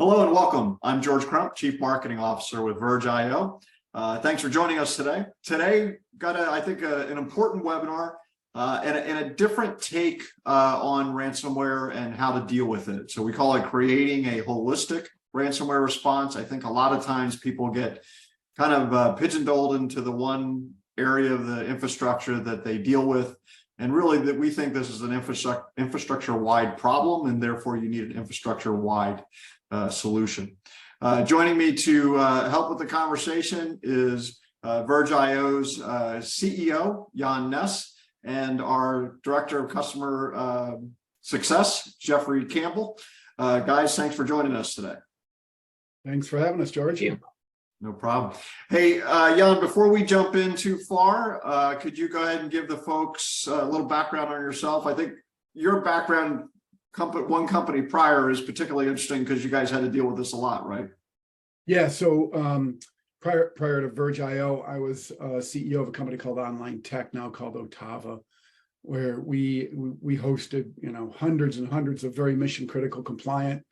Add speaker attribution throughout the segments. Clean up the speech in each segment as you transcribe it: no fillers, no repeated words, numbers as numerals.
Speaker 1: Hello and welcome. I'm George Crump, Chief Marketing Officer with Verge. Thanks for joining us today. Today, got an important webinar and a different take on ransomware and how to deal with it. So we call it creating a holistic ransomware response. I think a lot of times people get kind of pigeonholed into the one area of the infrastructure that they deal with. And really that we think this is an infrastructure-wide problem, and therefore you need an infrastructure-wide solution. Joining me to help with the conversation is Verge.io's CEO, Jan Ness, and our Director of Customer Success, Jeffrey Campbell. Guys, thanks for joining us today.
Speaker 2: Thanks for having us, George.
Speaker 3: Thank you.
Speaker 1: No problem. Hey, Jan, before we jump in too far, could you go ahead and give the folks a little background on yourself? I think your background, one company prior, is particularly interesting because you guys had to deal with this a lot, right?
Speaker 2: Yeah, so prior to Verge.io, I was CEO of a company called Online Tech, now called Otava, where we hosted hundreds and hundreds of very mission critical compliant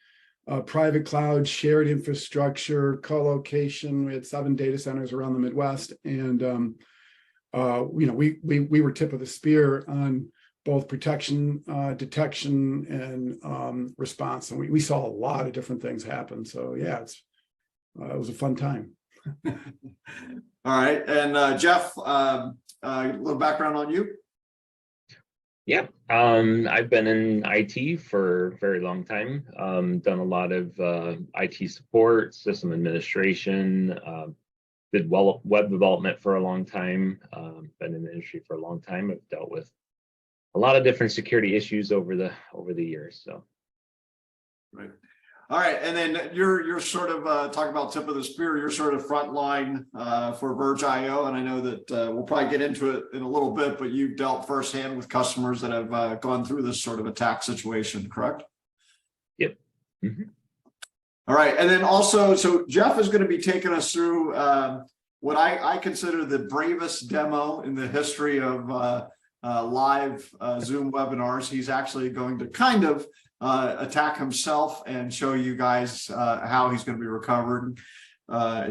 Speaker 2: private cloud, shared infrastructure, co-location. We had 7 data centers around the Midwest, and we were tip of the spear on both protection, detection, and response, and we saw a lot of different things happen. So yeah, it was a fun time.
Speaker 1: All right, and Jeff, a little background on you.
Speaker 3: Yeah, I've been in IT for a very long time, done a lot of IT support, system administration, did web development for a long time, been in the industry for a long time. I've dealt with a lot of different security issues over the years. So,
Speaker 1: right. All right, and then you're sort of talking about tip of the spear. You're sort of frontline for Verge.io, and I know that we'll probably get into it in a little bit, but you've dealt firsthand with customers that have gone through this sort of attack situation, correct?
Speaker 3: Yep. Mm-hmm.
Speaker 1: All right, and then also, so Jeff is going to be taking us through what I consider the bravest demo in the history of live Zoom webinars. He's actually going to kind of attack himself and show you guys how he's going to be recovered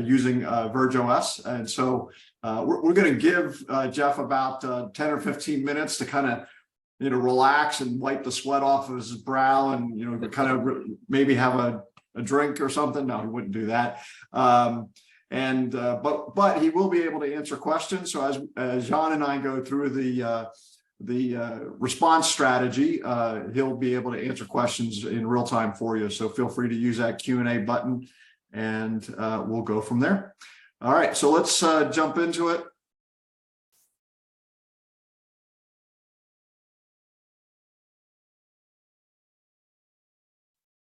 Speaker 1: using Verge OS. And so we're going to give Jeff about 10 or 15 minutes to kind of relax and wipe the sweat off of his brow, and kind of maybe have a drink or something. No, he wouldn't do that. But he will be able to answer questions. So as Jan and I go through the response strategy, he'll be able to answer questions in real time for you. So feel free to use that Q&A button, and we'll go from there. All right, so let's jump into it.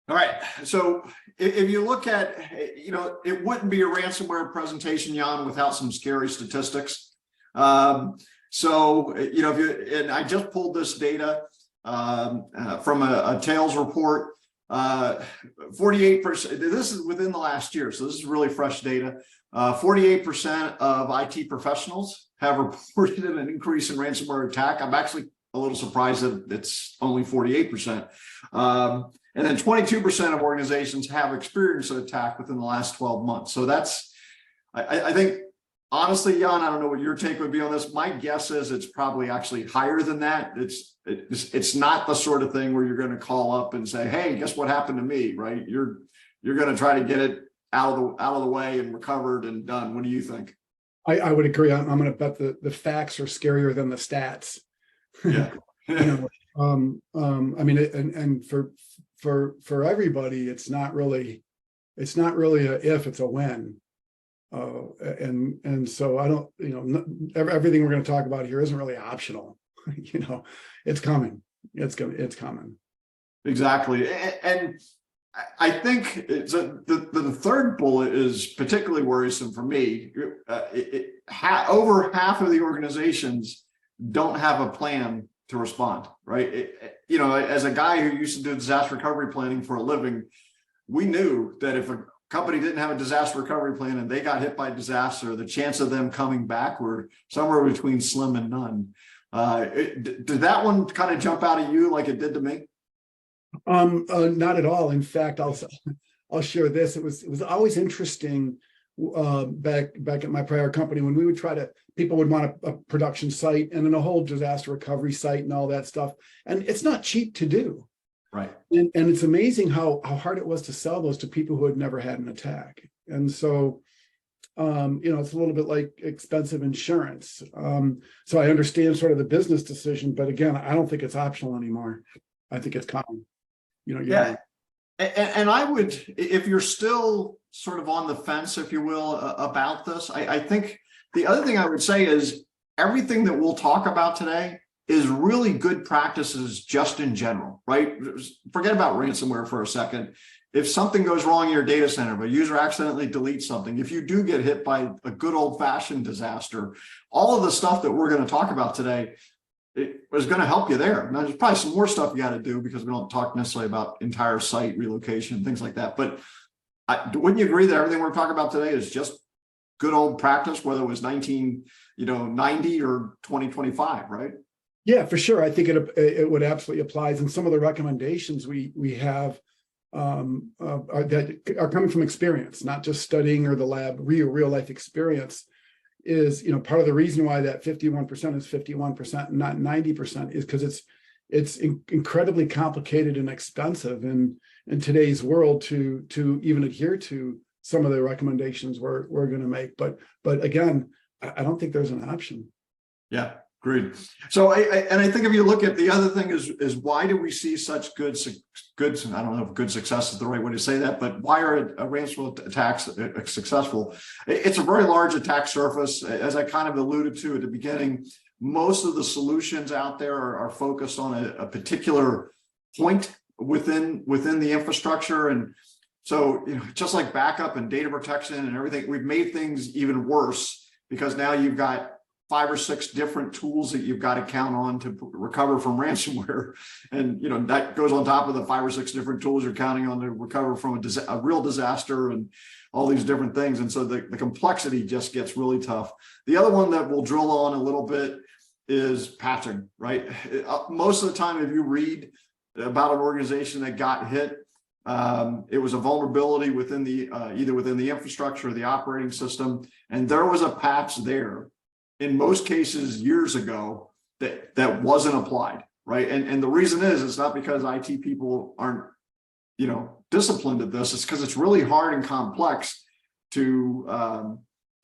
Speaker 1: All right, so if you look at, it wouldn't be a ransomware presentation, Jan, without some scary statistics. So, and I just pulled this data from a Tails report, 48%, this is within the last year, so this is really fresh data. 48% of IT professionals have reported an increase in ransomware attack. I'm actually a little surprised that it's only 48%. And then 22% of organizations have experienced an attack within the last 12 months. So that's, I think, honestly, Jan, I don't know what your take would be on this. My guess is it's probably actually higher than that. It's not the sort of thing where you're going to call up and say, "Hey, guess what happened to me?" Right? You're going to try to get it out of the way and recovered and done. What do you think?
Speaker 2: I would agree. I'm going to bet the facts are scarier than the stats.
Speaker 1: Yeah.
Speaker 2: I mean, and for everybody, it's not really a if, it's a when. And so I don't, everything we're going to talk about here isn't really optional. It's coming. It's coming.
Speaker 1: Exactly. And I think the third bullet is particularly worrisome for me. Over half of the organizations don't have a plan to respond, right? As a guy who used to do disaster recovery planning for a living, we knew that if a company didn't have a disaster recovery plan and they got hit by disaster, the chance of them coming back were somewhere between slim and none. Did that one kind of jump out at you like it did to me?
Speaker 2: Not at all. In fact, I'll share this. It was always interesting back at my prior company when we would people would want a production site and then a whole disaster recovery site and all that stuff. And it's not cheap to do.
Speaker 1: Right.
Speaker 2: And it's amazing how hard it was to sell those to people who had never had an attack. And so, it's a little bit like expensive insurance. So I understand sort of the business decision, but again, I don't think it's optional anymore. I think it's common.
Speaker 1: Yeah. And I would, if you're still sort of on the fence, if you will, about this, I think the other thing I would say is everything that we'll talk about today is really good practices just in general, right? Forget about ransomware for a second. If something goes wrong in your data center, but a user accidentally deletes something, if you do get hit by a good old fashioned disaster, all of the stuff that we're going to talk about today is going to help you there. Now, there's probably some more stuff you got to do because we don't talk necessarily about entire site relocation, things like that. But wouldn't you agree that everything we're talking about today is just good old practice, whether it was 1990 or 2025, right?
Speaker 2: Yeah, for sure. I think it would absolutely applies. And some of the recommendations we have that are coming from experience, not just studying or the lab, real life experience is, part of the reason why that 51% is 51% and not 90% is because it's incredibly complicated and expensive in today's world to even adhere to some of the recommendations we're going to make. But again, I don't think there's an option.
Speaker 1: Yeah. Agreed. So, I think if you look at the other thing is why do we see such good, I don't know if good success is the right way to say that, but why are ransomware attacks successful? It's a very large attack surface. As I kind of alluded to at the beginning, most of the solutions out there are focused on a particular point within the infrastructure. And so, just like backup and data protection and everything, we've made things even worse because now you've got 5 or 6 different tools that you've got to count on to recover from ransomware. And, that goes on top of the 5 or 6 different tools you're counting on to recover from a real disaster and all these different things. And so the complexity just gets really tough. The other one that we'll drill on a little bit is patching, right? Most of the time, if you read about an organization that got hit, it was a vulnerability within the either within the infrastructure or the operating system. And there was a patch there in most cases years ago that wasn't applied, right? And the reason is it's not because IT people aren't, disciplined at this. It's because it's really hard and complex to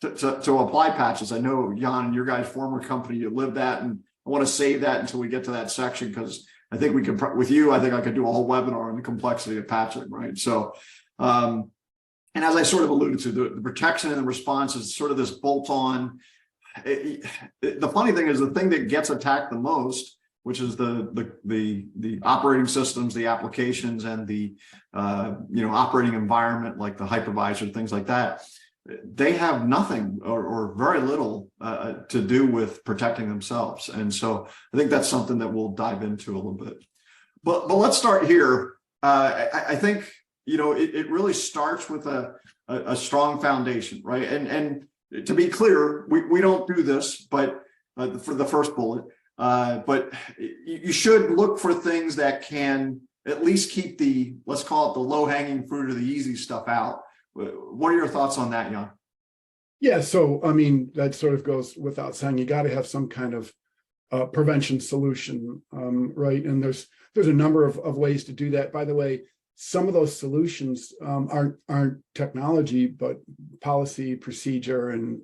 Speaker 1: apply patches. I know, Jan, your guys' former company, you lived that, and I want to save that until we get to that section because I think we could, with you, I think I could do a whole webinar on the complexity of patching, right? So, and as I sort of alluded to, the protection and the response is sort of this bolt-on. The funny thing is the thing that gets attacked the most, which is the operating systems, the applications, and the operating environment like the hypervisor, things like that. They have nothing or very little to do with protecting themselves, and so I think that's something that we'll dive into a little bit. But let's start here. I think it really starts with a strong foundation, right? And to be clear, we don't do this, but for the first bullet, but you should look for things that can at least keep let's call it the low-hanging fruit or the easy stuff out. What are your thoughts on that, Jan?
Speaker 2: Yeah, so I mean, that sort of goes without saying. You got to have some kind of prevention solution, right? And there's a number of ways to do that. By the way, some of those solutions aren't technology, but policy, procedure, and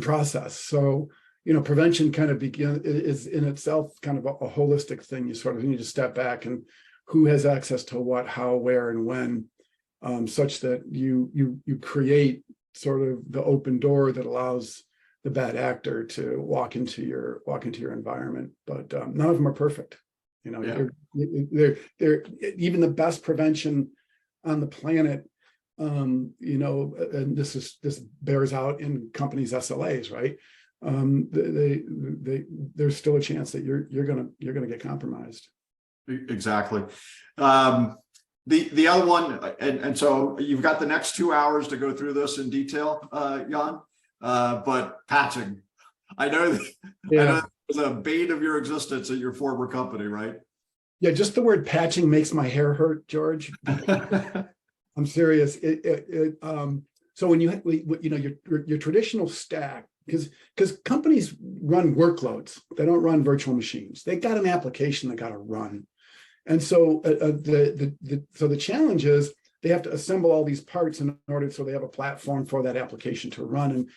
Speaker 2: process. So, prevention kind of is in itself kind of a holistic thing. You sort of need to step back and who has access to what, how, where, and when, such that you create sort of the open door that allows the bad actor to walk into your environment. But none of them are perfect. They're even the best prevention on the planet. And this bears out in companies' SLAs, right? There's still a chance that you're gonna get compromised.
Speaker 1: Exactly. The other one, and so you've got the next 2 hours to go through this in detail, Jan. But patching, I know that was a bane of your existence at your former company, right?
Speaker 2: Yeah, just the word patching makes my hair hurt, George. I'm serious. So when your traditional stack, because companies run workloads, they don't run virtual machines. They got an application they got to run, and so the challenge is they have to assemble all these parts in order so they have a platform for that application to run. And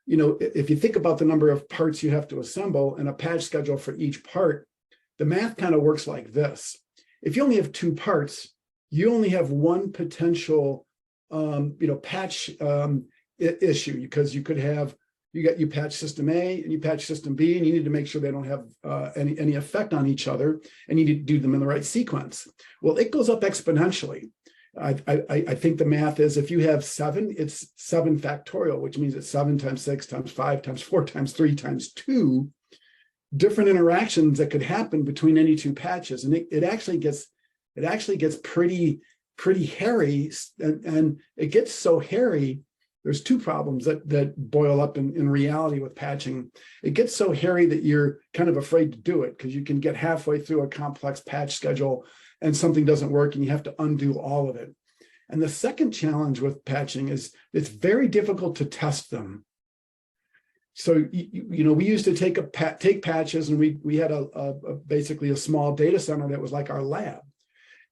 Speaker 2: if you think about the number of parts you have to assemble and a patch schedule for each part, the math kind of works like this. If you only have 2 parts, you only have one potential patch issue, because you could have you patch system A and you patch system B, and you need to make sure they don't have any effect on each other, and you need to do them in the right sequence. Well, it goes up exponentially. I think the math is, if you have 7, it's 7 factorial, which means it's 7 times 6 times 5 times 4 times 3 times 2 different interactions that could happen between any 2 patches, and it actually gets pretty hairy, and it gets so hairy. There's 2 problems that boil up in reality with patching. It gets so hairy that you're kind of afraid to do it, because you can get halfway through a complex patch schedule and something doesn't work and you have to undo all of it. And the second challenge with patching is it's very difficult to test them. So we used to take patches, and we had basically a small data center that was like our lab.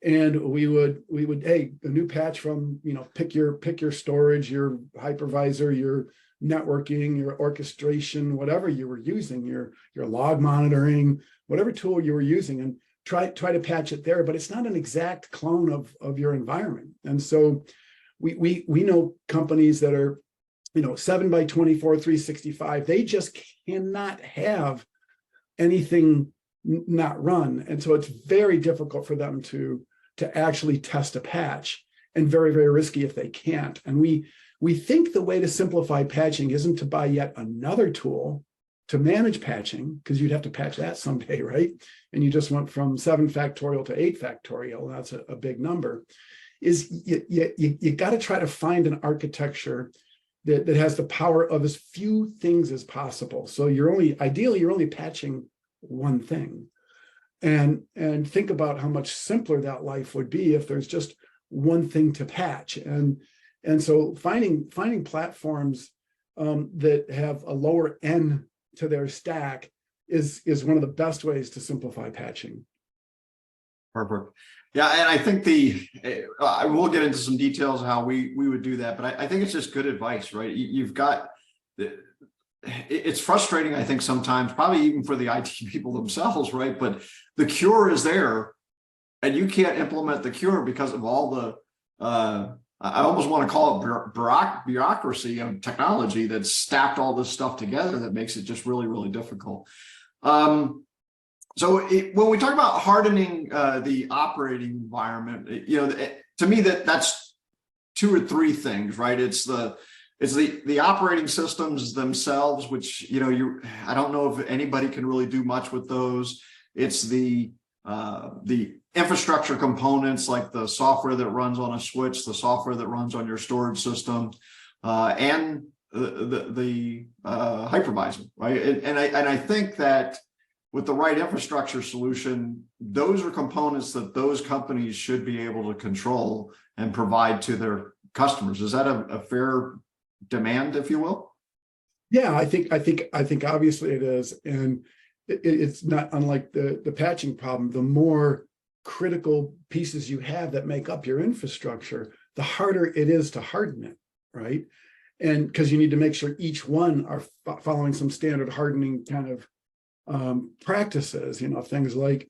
Speaker 2: And we would, hey, a new patch from, pick your storage, your hypervisor, your networking, your orchestration, whatever you were using, your log monitoring, whatever tool you were using, and try to patch it there. But it's not an exact clone of your environment. And so we know companies that are 7 by 24, 365, they just cannot have anything not run. And so it's very difficult for them to actually test a patch, and very, very risky if they can't. And we think the way to simplify patching isn't to buy yet another tool to manage patching, because you'd have to patch that someday, right? And you just went from 7 factorial to 8 factorial. That's a big number. Is you got to try to find an architecture that has the power of as few things as possible. So ideally you're only patching one thing. And think about how much simpler that life would be if there's just one thing to patch. And so finding platforms that have a lower N to their stack is one of the best ways to simplify patching.
Speaker 1: Perfect. Yeah, and I think I will get into some details of how we would do that, but I think it's just good advice, right? You've got it's frustrating, I think, sometimes, probably even for the IT people themselves, right? But the cure is there, and you can't implement the cure because of all the I almost want to call it bureaucracy of technology that's stacked all this stuff together that makes it just really, really difficult. So when we talk about hardening the operating environment, to me that's 2 or 3 things, right? It's the operating systems themselves, which I don't know if anybody can really do much with those. It's the infrastructure components, like the software that runs on a switch, the software that runs on your storage system, and the hypervisor, right? And I think that with the right infrastructure solution, those are components that those companies should be able to control and provide to their customers. Is that a fair demand, if you will?
Speaker 2: Yeah, I think obviously it is, and it's not unlike the patching problem. The more critical pieces you have that make up your infrastructure, the harder it is to harden it, right? And because you need to make sure each one are following some standard hardening kind of practices. Things like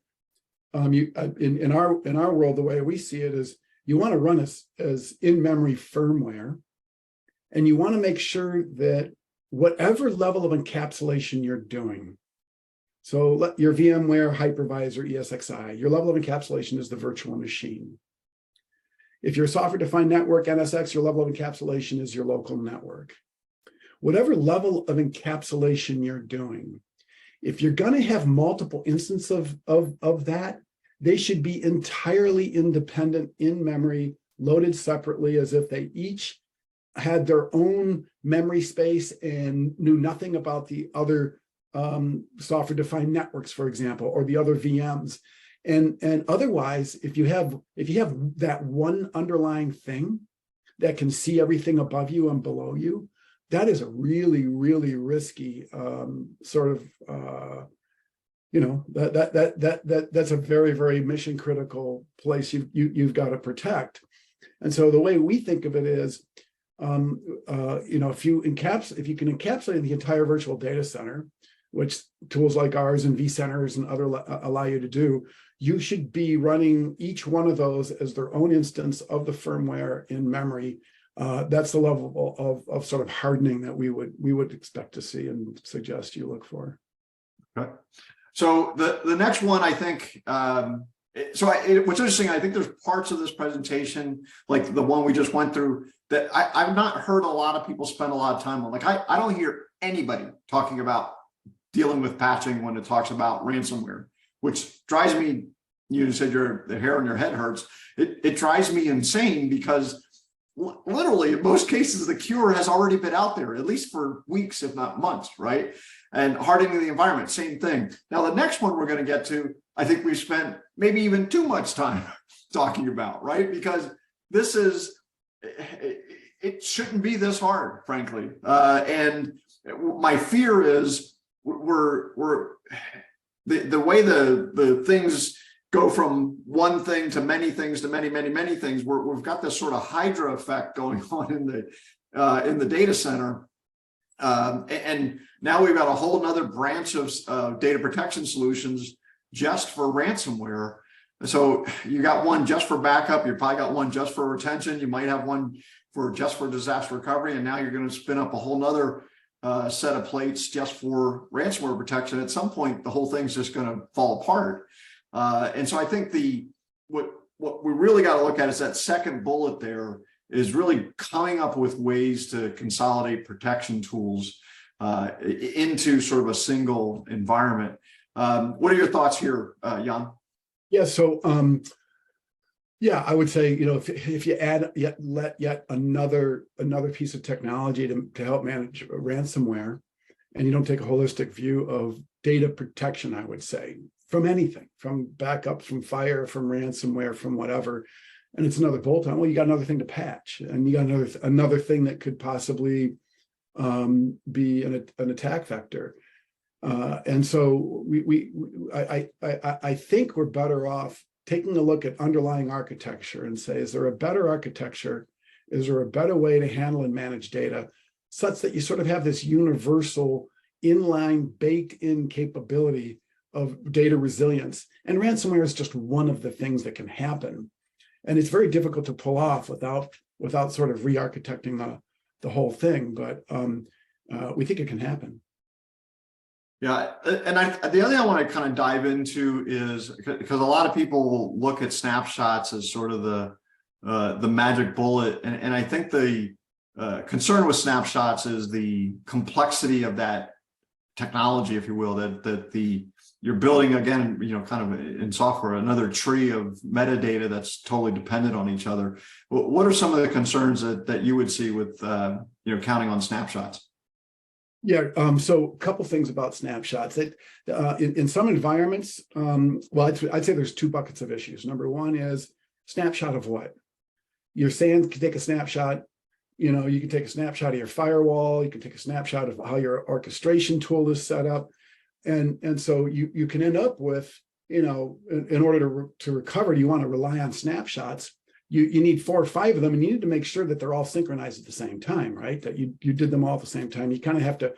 Speaker 2: in our world, the way we see it is you want to run as in-memory firmware, and you want to make sure that whatever level of encapsulation you're doing, so your VMware hypervisor ESXi, your level of encapsulation is the virtual machine. If you're a software-defined network, NSX, your level of encapsulation is your local network. Whatever level of encapsulation you're doing, if you're going to have multiple instances of that, they should be entirely independent in memory, loaded separately, as if they each had their own memory space and knew nothing about the other software-defined networks, for example, or the other VMs. And otherwise, if you have that one underlying thing that can see everything above you and below you, that is a really, really risky sort of that's a very, very mission critical place you've got to protect. And so the way we think of it is, if you can encapsulate the entire virtual data center, which tools like ours and vCenters and other allow you to do, you should be running each one of those as their own instance of the firmware in memory. That's the level of sort of hardening that we would expect to see and suggest you look for.
Speaker 1: Okay. So the next one, I think, what's interesting, I think there's parts of this presentation, like the one we just went through, that I've not heard a lot of people spend a lot of time on. Like I don't hear anybody talking about dealing with patching when it talks about ransomware, which drives me, you said the hair on your head hurts. It drives me insane because literally in most cases, the cure has already been out there, at least for weeks, if not months, right? And hardening the environment, same thing. Now, the next one we're going to get to, I think we've spent maybe even too much time talking about, right? Because this is, it shouldn't be this hard, frankly. And my fear is the way the things go from one thing to many things to many, many, many things. We've got this sort of Hydra effect going on in the data center. And now we've got a whole nother branch of data protection solutions just for ransomware. So you got one just for backup, you probably got one just for retention, you might have one just for disaster recovery, and now you're going to spin up a whole nother set of plates just for ransomware protection. At some point, the whole thing's just going to fall apart. And so I think what we really got to look at is that second bullet there is really coming up with ways to consolidate protection tools into sort of a single environment. What are your thoughts here, Jan?
Speaker 2: Yeah, so I would say, if you add yet another piece of technology to help manage ransomware, and you don't take a holistic view of data protection, I would say, from anything, from backups, from fire, from ransomware, from whatever, and it's another bolt-on, well, you got another thing to patch, and you got another thing that could possibly be an attack vector. And so I think we're better off taking a look at underlying architecture and say, is there a better architecture? Is there a better way to handle and manage data such that you sort of have this universal inline baked-in capability of data resilience? And ransomware is just one of the things that can happen. And it's very difficult to pull off without sort of re-architecting the whole thing. But we think it can happen.
Speaker 1: Yeah, and the other thing I want to kind of dive into is because a lot of people look at snapshots as sort of the magic bullet, and I think the concern with snapshots is the complexity of that technology, if you will, that you're building again, kind of in software, another tree of metadata that's totally dependent on each other. What are some of the concerns that you would see with counting on snapshots?
Speaker 2: Yeah, so a couple things about snapshots. That in some environments, I'd say there's two buckets of issues. Number one is snapshot of what? You're saying can take a snapshot. You can take a snapshot of your firewall. You can take a snapshot of how your orchestration tool is set up, and so you can end up with in order to recover, you want to rely on snapshots. You need 4 or 5 of them, and you need to make sure that they're all synchronized at the same time, right? That you did them all at the same time. You kind of have to,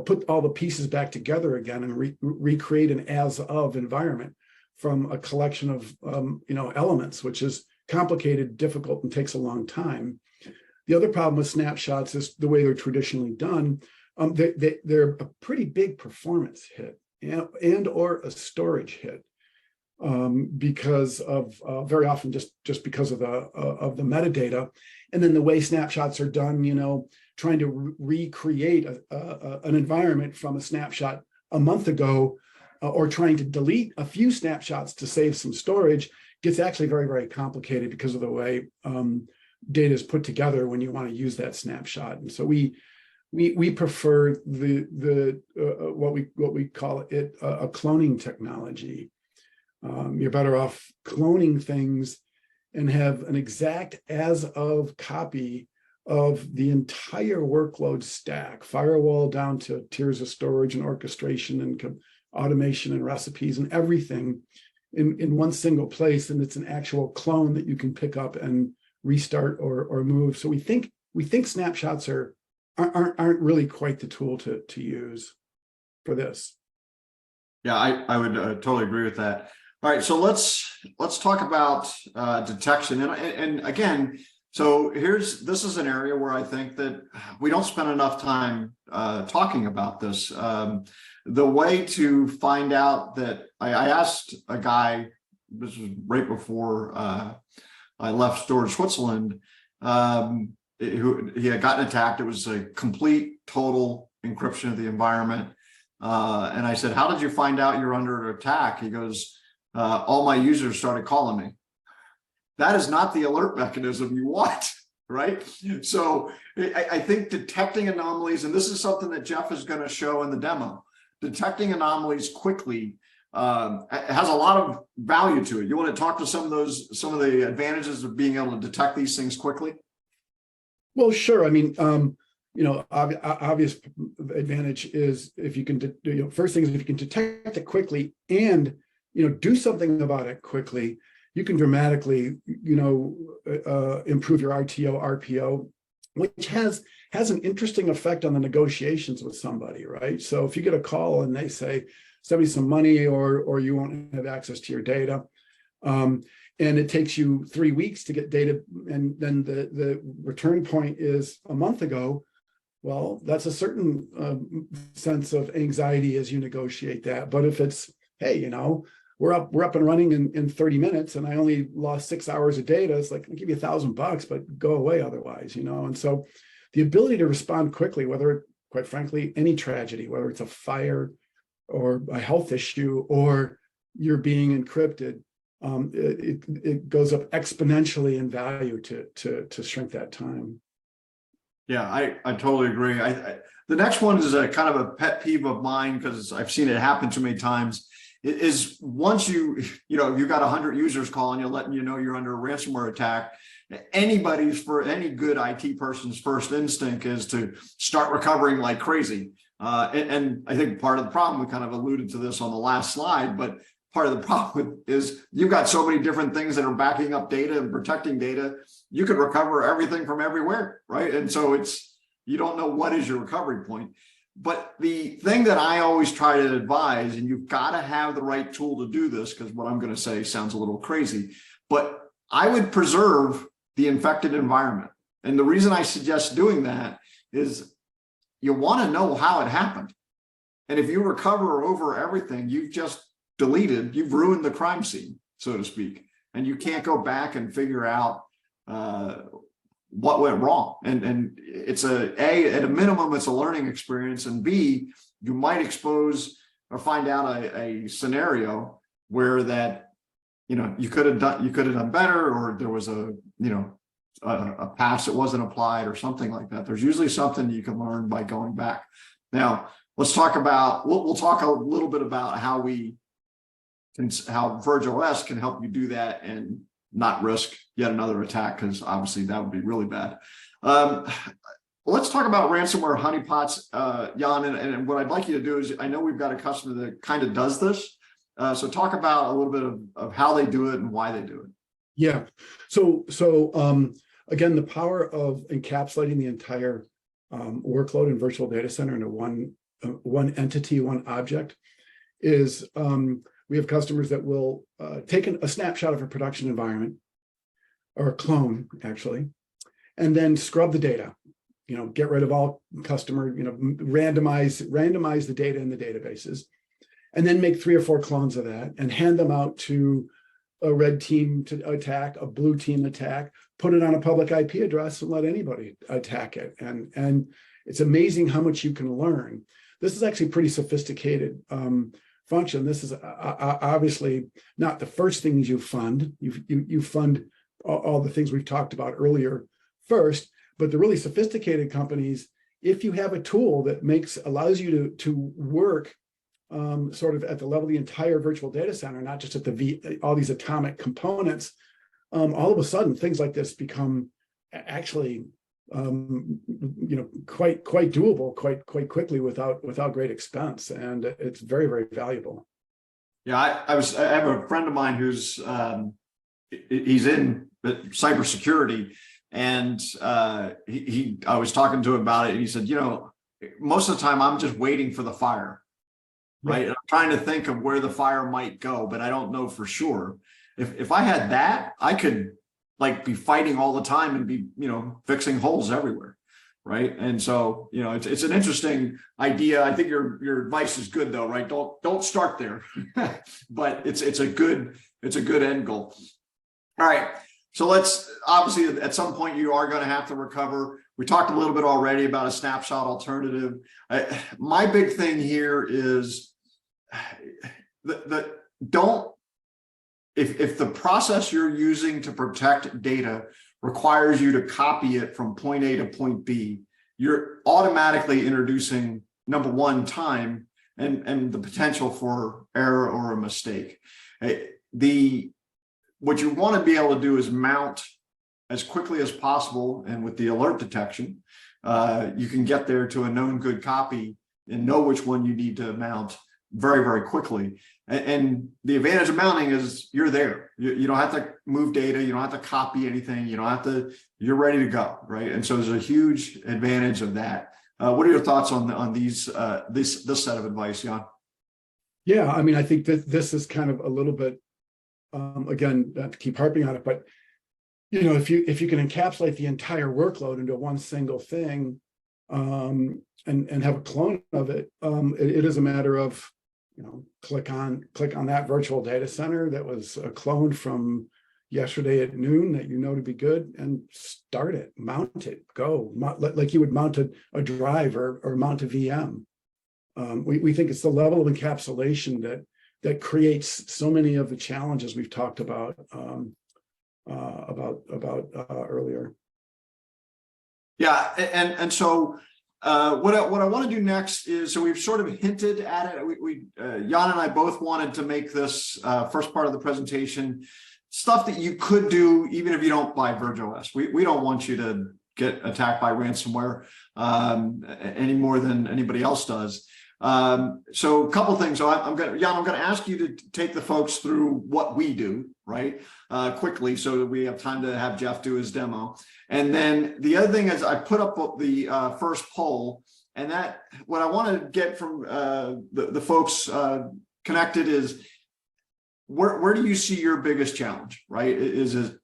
Speaker 2: put all the pieces back together again and recreate an as-of environment from a collection of, elements, which is complicated, difficult, and takes a long time. The other problem with snapshots is the way they're traditionally done. They're a pretty big performance hit and or a storage hit. Because of very often just because of the metadata, and then the way snapshots are done, trying to recreate an environment from a snapshot a month ago, or trying to delete a few snapshots to save some storage gets actually very, very complicated because of the way data is put together when you want to use that snapshot. And so we prefer what we call it a cloning technology. You're better off cloning things and have an exact as of copy of the entire workload stack, firewall down to tiers of storage and orchestration and automation and recipes and everything in one single place. And it's an actual clone that you can pick up and restart or move. So we think snapshots aren't really quite the tool to use for this. Yeah,
Speaker 1: I would totally agree with that. All right, so let's talk about detection, and again, so this is an area where I think that we don't spend enough time talking about this. The way to find out that I asked a guy, this was right before I left Storage Switzerland, who he had gotten attacked. It was a complete, total encryption of the environment. And I said, how did you find out you're under attack? He goes, all my users started calling me. That is not the alert mechanism you want, right? So I think detecting anomalies, and this is something that Jeff is going to show in the demo, detecting anomalies quickly has a lot of value to it. You want to talk to some of the advantages of being able to detect these things quickly?
Speaker 2: Well, sure. I mean, obvious advantage is if you can, first thing is if you can detect it quickly and, do something about it quickly, you can dramatically, improve your RTO, RPO, which has an interesting effect on the negotiations with somebody, right? So if you get a call and they say, send me some money or you won't have access to your data, and it takes you 3 weeks to get data, and then the return point is a month ago, well, that's a certain sense of anxiety as you negotiate that. But if it's, hey, we're up and running in 30 minutes and I only lost 6 hours of data, it's like, I'll give you $1,000, but go away otherwise, And so the ability to respond quickly, whether, quite frankly, any tragedy, whether it's a fire or a health issue or you're being encrypted, it goes up exponentially in value to shrink that time.
Speaker 1: Yeah, I totally agree. The next one is a kind of a pet peeve of mine because I've seen it happen too many times. It is once you've got 100 users calling you, letting you know you're under a ransomware attack. Any good IT person's first instinct is to start recovering like crazy. And I think part of the problem, we kind of alluded to this on the last slide, but part of the problem is you've got so many different things that are backing up data and protecting data. You could recover everything from everywhere, right? And so you don't know what is your recovery point. But the thing that I always try to advise, and you've got to have the right tool to do this, because what I'm going to say sounds a little crazy, but I would preserve the infected environment. And the reason I suggest doing that is you want to know how it happened. And if you recover over everything, you've ruined the crime scene, so to speak. And you can't go back and figure out what went wrong. And it's at a minimum, it's a learning experience. And B, you might expose or find out a scenario where that, you could have done better, or there was a patch that wasn't applied or something like that. There's usually something you can learn by going back. Now, let's talk about, we'll talk a little bit about how Verge OS can help you do that and not risk yet another attack, because obviously that would be really bad. Let's talk about ransomware honeypots, Jan, and what I'd like you to do is, I know we've got a customer that kind of does this. So talk about a little bit of how they do it and why they do it.
Speaker 2: Yeah. So again, the power of encapsulating the entire workload in virtual data center into one entity, one object is, we have customers that will take a snapshot of a production environment, or a clone actually, and then scrub the data, get rid of all customer, randomize the data in the databases, and then make 3 or 4 clones of that and hand them out to a red team to attack, a blue team attack, put it on a public IP address and let anybody attack it. And it's amazing how much you can learn. This is actually pretty sophisticated function. This is obviously not the first things you fund. You fund all the things we've talked about earlier first, but the really sophisticated companies, if you have a tool that allows you to work sort of at the level of the entire virtual data center, not just at all these atomic components, all of a sudden things like this become actually quite doable quite quickly without great expense, and it's very, very valuable.
Speaker 1: Yeah, I have a friend of mine who's he's in cybersecurity, and I was talking to him about it, and he said, most of the time I'm just waiting for the fire, right? And I'm trying to think of where the fire might go, but I don't know for sure. If I had that, I could be fighting all the time and be, fixing holes everywhere. Right. And so, it's an interesting idea. I think your advice is good though, right? Don't start there, but it's a good end goal. All right. So let's, obviously at some point you are going to have to recover. We talked a little bit already about a snapshot alternative. My big thing here is if the process you're using to protect data requires you to copy it from point A to point B, you're automatically introducing, number one, time and the potential for error or a mistake. What you want to be able to do is mount as quickly as possible, and with the alert detection, you can get there to a known good copy and know which one you need to mount very, very quickly. And the advantage of mounting is you're there. You don't have to move data. You don't have to copy anything. You don't have to, you're ready to go, right? And so there's a huge advantage of that. What are your thoughts on this set of advice, Jan?
Speaker 2: Yeah, I mean, I think that this is kind of a little bit, again, not to keep harping on it, but if you can encapsulate the entire workload into one single thing, and have a clone of it, it is a matter of, click on that virtual data center that was a clone from yesterday at noon that to be good, and start it, mount it, go, like you would mount a drive or mount a VM. We think it's the level of encapsulation that creates so many of the challenges we've talked about earlier.
Speaker 1: Yeah, and so what I want to do next is, so we've sort of hinted at it. Jan and I both wanted to make this first part of the presentation stuff that you could do even if you don't buy Verge OS. We don't want you to get attacked by ransomware any more than anybody else does. So a couple things. So I'm going to ask you to take the folks through what we do, right? Quickly, so that we have time to have Jeff do his demo. And then the other thing is I put up the first poll, and that what I want to get from the folks connected is where do you see your biggest challenge, right? Is it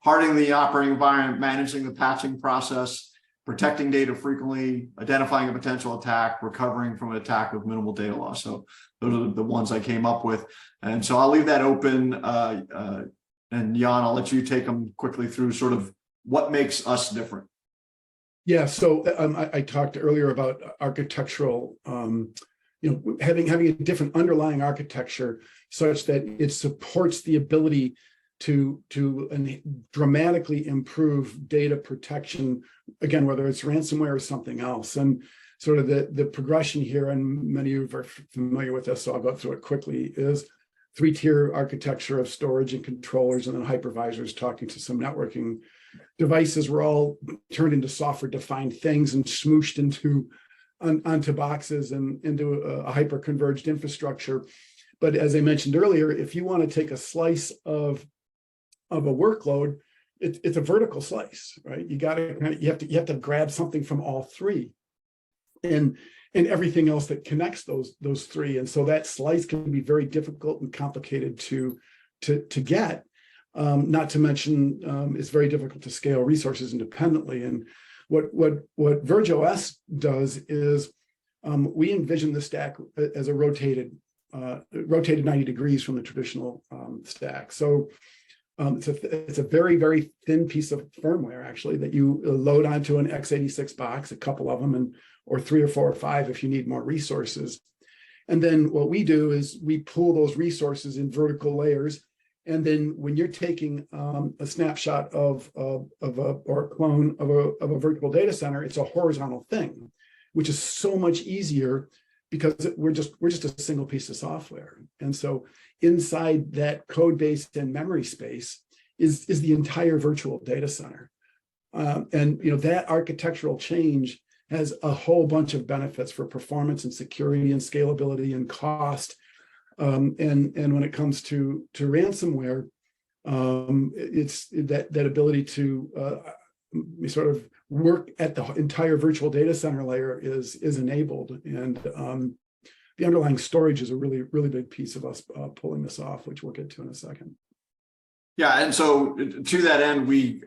Speaker 1: hardening the operating environment, managing the patching process, protecting data frequently, identifying a potential attack, recovering from an attack with minimal data loss? So those are the ones I came up with. And so I'll leave that open. And Jan, I'll let you take them quickly through sort of what makes us different.
Speaker 2: Yeah, so I talked earlier about architectural, having a different underlying architecture such that it supports the ability to dramatically improve data protection, again, whether it's ransomware or something else. And sort of the progression here, and many of you are familiar with this, so I'll go through it quickly, is 3-tier architecture of storage and controllers, and then hypervisors talking to some networking devices were all turned into software-defined things and smooshed onto boxes and into a hyper-converged infrastructure. But as I mentioned earlier, if you want to take a slice of a workload, it's a vertical slice, right? You have to grab something from all three, and everything else that connects those three. And so that slice can be very difficult and complicated to get. Not to mention, it's very difficult to scale resources independently. And what Verge OS does is we envision the stack as a rotated 90 degrees from the traditional stack. So it's a very, very thin piece of firmware, actually, that you load onto an x86 box, a couple of them, or 3 or 4 or 5 if you need more resources. And then what we do is we pool those resources in vertical layers. And then when you're taking a snapshot or a clone of a virtual data center, it's a horizontal thing, which is so much easier because we're just a single piece of software. And so inside that code base and memory space is the entire virtual data center. And that architectural change has a whole bunch of benefits for performance and security and scalability and cost. And when it comes to ransomware, it's that ability to sort of work at the entire virtual data center layer is enabled. And the underlying storage is a really, really big piece of us pulling this off, which we'll get to in a second.
Speaker 1: Yeah, and so to that end, we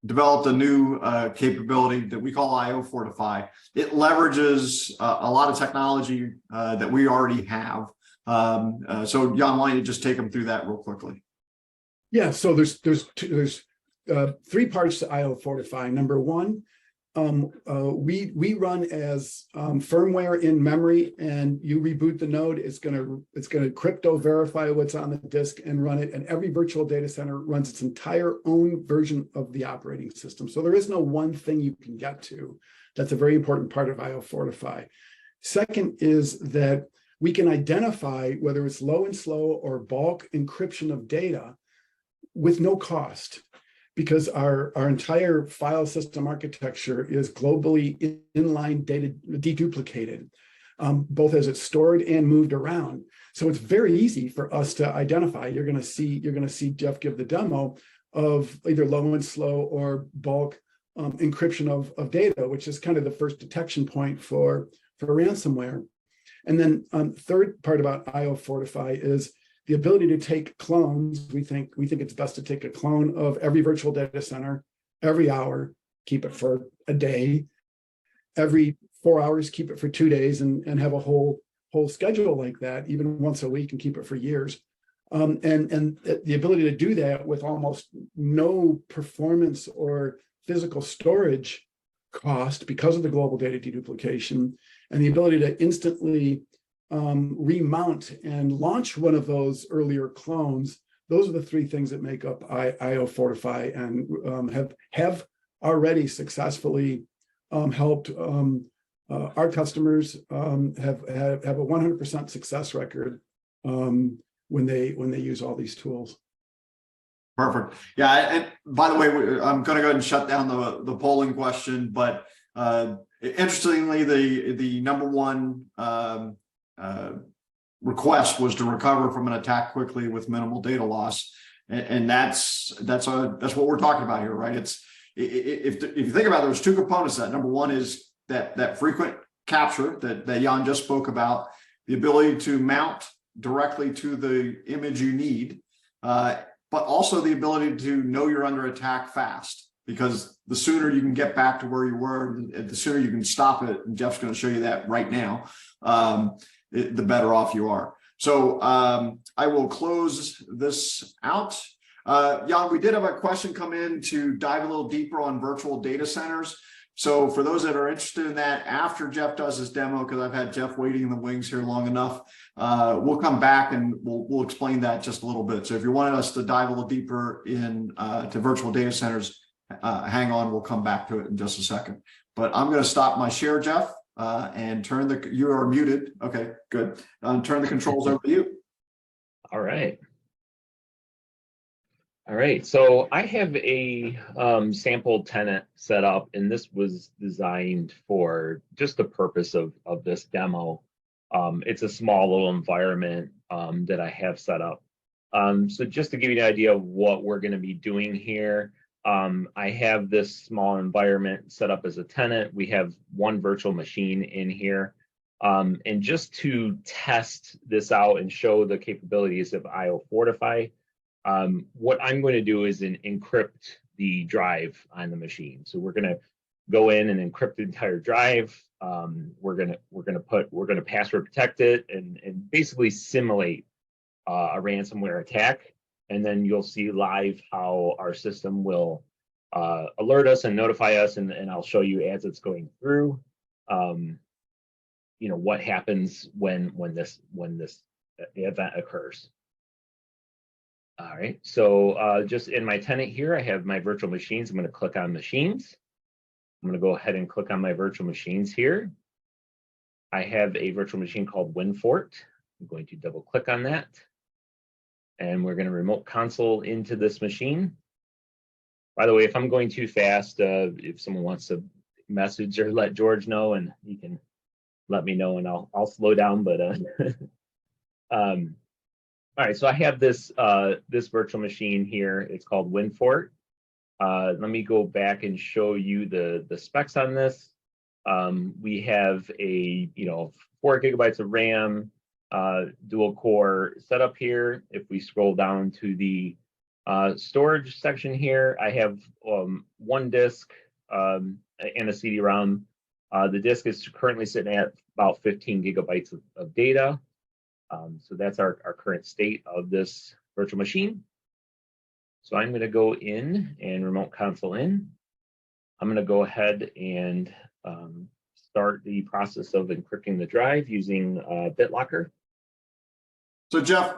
Speaker 1: developed a new capability that we call IO Fortify. It leverages a lot of technology that we already have. So Jan, why don't you just take them through that real quickly?
Speaker 2: Yeah, so there's 3 parts to IO Fortify. Number one, we run as firmware in memory, and you reboot the node, it's gonna crypto verify what's on the disk and run it. And every virtual data center runs its entire own version of the operating system. So there is no one thing you can get to. That's a very important part of IO Fortify. Second is that we can identify whether it's low and slow or bulk encryption of data with no cost, because our entire file system architecture is globally inline data deduplicated, both as it's stored and moved around. So it's very easy for us to identify. You're going to see Jeff give the demo of either low and slow or bulk encryption of data, which is kind of the first detection point for ransomware. And then third part about IO Fortify is the ability to take clones. We think it's best to take a clone of every virtual data center every hour, keep it for a day, every 4 hours, keep it for 2 days, and have a whole schedule like that, even once a week, and keep it for years. And the ability to do that with almost no performance or physical storage cost because of the global data deduplication, and the ability to instantly remount and launch one of those earlier clones. Those are the 3 things that make up IO Fortify, and have already successfully helped our customers have a 100% success record when they use all these tools.
Speaker 1: Perfect. Yeah, and by the way, I'm going to go ahead and shut down the polling question, but interestingly, the number one request was to recover from an attack quickly with minimal data loss, and that's what we're talking about here, right? It's if you think about it, there's 2 components to that. Number one is that frequent capture that Jan just spoke about, the ability to mount directly to the image you need, but also the ability to know you're under attack fast, because the sooner you can get back to where you were, the sooner you can stop it, and Jeff's going to show you that right now, the better off you are. So I will close this out. Jan, we did have a question come in to dive a little deeper on virtual data centers. So for those that are interested in that, after Jeff does his demo, because I've had Jeff waiting in the wings here long enough, we'll come back and we'll explain that just a little bit. So if you wanted us to dive a little deeper in to virtual data centers, hang on, we'll come back to it in just a second. But I'm going to stop my share, Jeff, and you are muted. Okay, good. Turn the controls over to you.
Speaker 3: All right. All right, so I have a sample tenant set up, and this was designed for just the purpose of this demo. It's a small little environment that I have set up. So just to give you an idea of what we're going to be doing here, I have this small environment set up as a tenant. We have 1 virtual machine in here. And just to test this out and show the capabilities of IO Fortify, what I'm going to do is encrypt the drive on the machine. So we're going to go in and encrypt the entire drive. We're going to password protect it and basically simulate a ransomware attack. And then you'll see live how our system will alert us and notify us, and I'll show you as it's going through, what happens when this event occurs. All right, so just in my tenant here, I have my virtual machines. I'm going to click on machines. I'm going to go ahead and click on my virtual machines here. I have a virtual machine called WinFort. I'm going to double click on that. And we're going to remote console into this machine. By the way, if I'm going too fast, if someone wants to message or let George know, and he can let me know, and I'll slow down. But all right, so I have this this virtual machine here. It's called WinFort. Let me go back and show you the specs on this. We have a 4 gigabytes of RAM, dual core setup here. If we scroll down to the storage section here, I have 1 disk and a CD-ROM. The disk is currently sitting at about 15 gigabytes of data. So that's our current state of this virtual machine. So I'm going to go in and remote console in. I'm going to go ahead and start the process of encrypting the drive using BitLocker.
Speaker 1: So Jeff,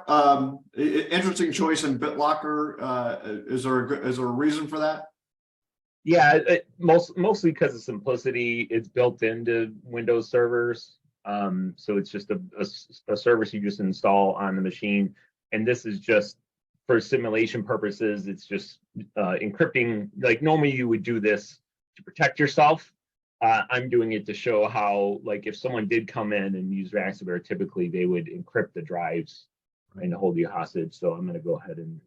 Speaker 1: interesting choice in BitLocker. Is there a reason for that?
Speaker 3: Yeah, mostly because of simplicity. It's built into Windows servers. So it's just a service you just install on the machine. And this is just for simulation purposes. It's just encrypting. Like normally you would do this to protect yourself. I'm doing it to show how, like, if someone did come in and use ransomware, typically they would encrypt the drives and hold you hostage. So I'm going to go ahead and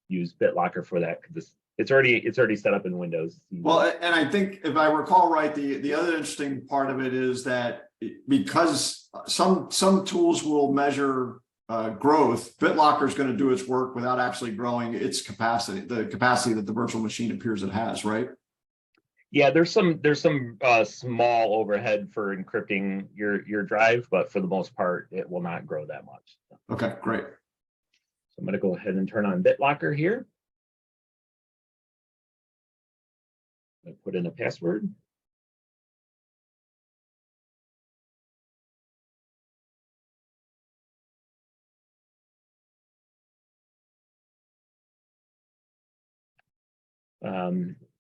Speaker 3: use BitLocker for that because it's already set up in Windows.
Speaker 1: Well, and I think if I recall right, the other interesting part of it is that because some tools will measure growth, BitLocker is going to do its work without actually growing its capacity, the capacity that the virtual machine appears it has, right?
Speaker 3: Yeah, there's some small overhead for encrypting your drive, but for the most part, it will not grow that much.
Speaker 1: Okay, great.
Speaker 3: So I'm going to go ahead and turn on BitLocker here. I put in a password.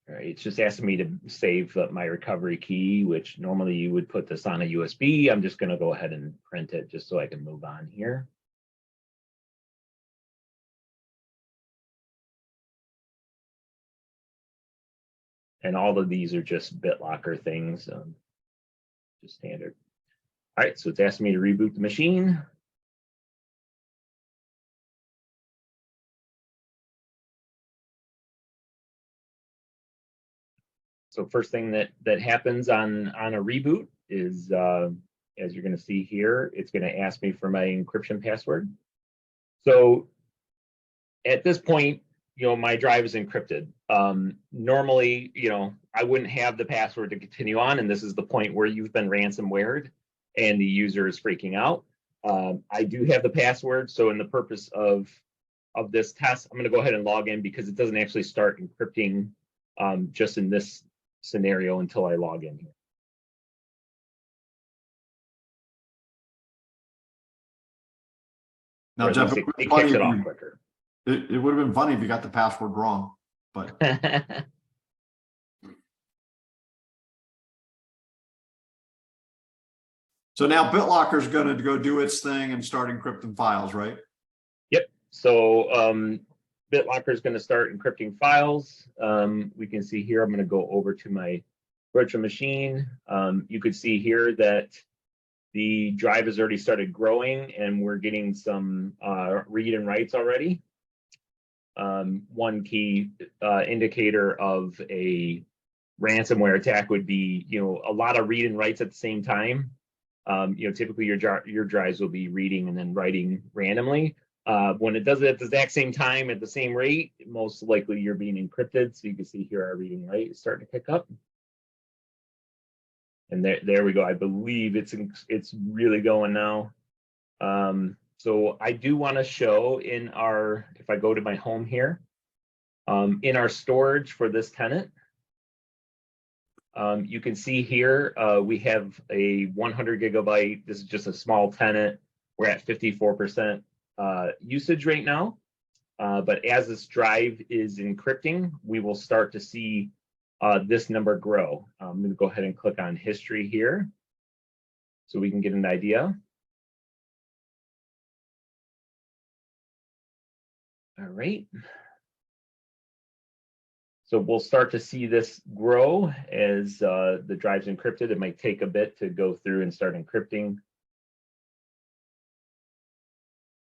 Speaker 3: All right, it's just asking me to save my recovery key, which normally you would put this on a USB. I'm just going to go ahead and print it just so I can move on here. And all of these are just BitLocker things, just standard. All right, so it's asking me to reboot the machine. So first thing that happens on a reboot is, as you're going to see here, it's going to ask me for my encryption password. So at this point, my drive is encrypted. Normally, I wouldn't have the password to continue on, and this is the point where you've been ransomwared and the user is freaking out. I do have the password, so in the purpose of this test, I'm going to go ahead and log in because it doesn't actually start encrypting just in this scenario until I log in here.
Speaker 1: Now, Jeff,
Speaker 3: it kicks it off quicker.
Speaker 1: It would have been funny if you got the password wrong, but. So now BitLocker is going to go do its thing and start encrypting files, right?
Speaker 3: Yep. So BitLocker is going to start encrypting files. We can see here, I'm going to go over to my virtual machine. You could see here that the drive has already started growing and we're getting some read and writes already. One key indicator of a ransomware attack would be, a lot of read and writes at the same time. Typically your drives will be reading and then writing randomly. When it does it at the exact same time at the same rate, most likely you're being encrypted. So you can see here our reading rate is starting to pick up. And there we go. I believe it's really going now. So I do want to show if I go to my home here, in our storage for this tenant, you can see here we have a 100 gigabyte. This is just a small tenant. We're at 54% usage right now. But as this drive is encrypting, we will start to see this number grow. I'm going to go ahead and click on history here. so we can get an idea. All right. So we'll start to see this grow as the drive's encrypted. It might take a bit to go through and start encrypting.